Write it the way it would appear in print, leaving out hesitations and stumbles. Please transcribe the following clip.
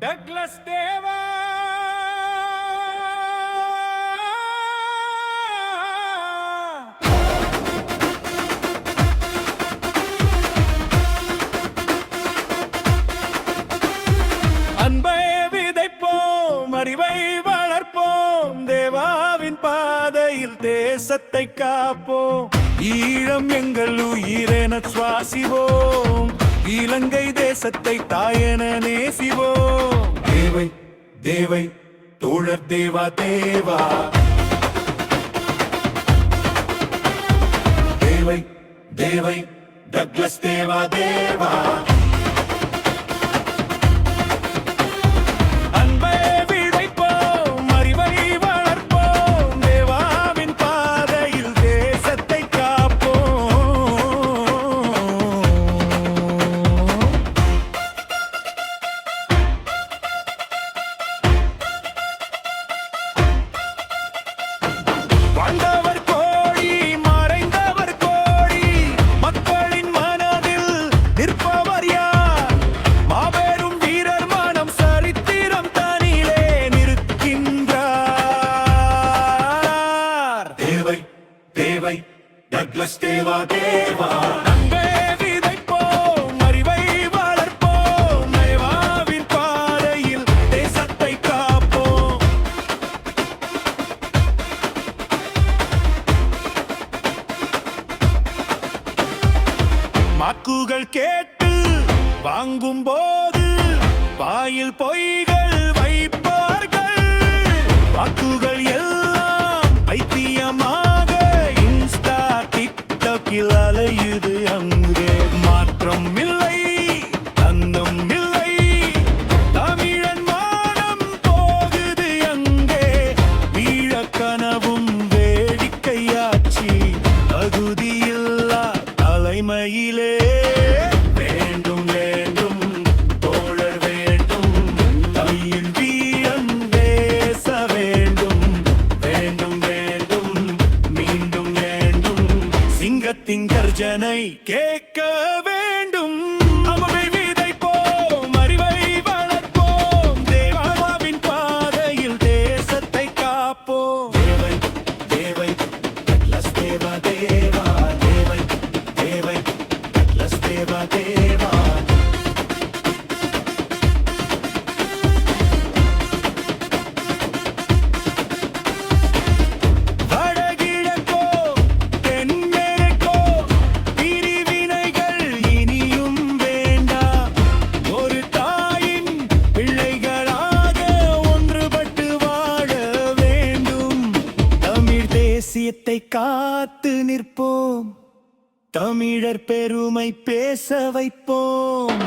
Douglas தேவா அன்பை விதைப்போம், அறிவை வளர்ப்போம், தேவாவின் பாதையில் தேசத்தை காப்போம். ஈழம் எங்கள் உயிரென சுவாசிவோம், இலங்கை தேசத்தை தாயென நேசிவோம். தேவை தேவை தோழர் தேவா தேவா, தேவை தேவை டக்ளஸ் தேவா தேவா. வாழ்ந்தவர் கோடி, மறைந்தவர் கோடி, மக்களின் மனதில் நிற்பவர் யார்? மாபெரும் வீரர் மனம் சரித்திரம் தனிலே நிற்கின்றார். தேவை தேவை டக்ளஸ் தேவா தேவா. வாக்குகள் கேட்டு வாங்கும் போது வாயில் பொய்கள் வைப்பார்கள். வாக்குகள் எல்லாம் வைத்தியமாக இன்ஸ்டா டிக்டாக்கில் அலையுது. அங்கே மாற்றம் இல்லை, தந்தம் இல்லை, தமிழன் மானம் போகுது. அங்கே வீழ கனவும் வேடிக்கையாச்சி, தகுதியில்லா தலைமையிலே வேண்டும் வேண்டும் தோழர் வேண்டும், தமிழ் வீரம் பேச வேண்டும். வேண்டும் வேண்டும் மீண்டும் வேண்டும், சிங்கத்தின் கர்ஜனை கேட்க வேண்டும். அம்பை விதைப்போம், அறிவை வளர்ப்போம், தேவாவின் பாதையில் தேசத்தை காப்போம். தேவை தேவை டக்ளஸ் தேவா தேவா, தேவை தேவை டக்ளஸ் தேவா தேவா. வடகிழக்கோ தென்மேற்கோ பிரிவினைகள் இனியும் வேண்டாம். ஒரு தாயின் பிள்ளைகளாக ஒன்றுபட்டு வாழ வேண்டும். தமிழ் தேசியத்தை காத்து நிற்போம், தமிழர் பெருமை பேச வைப்போம்.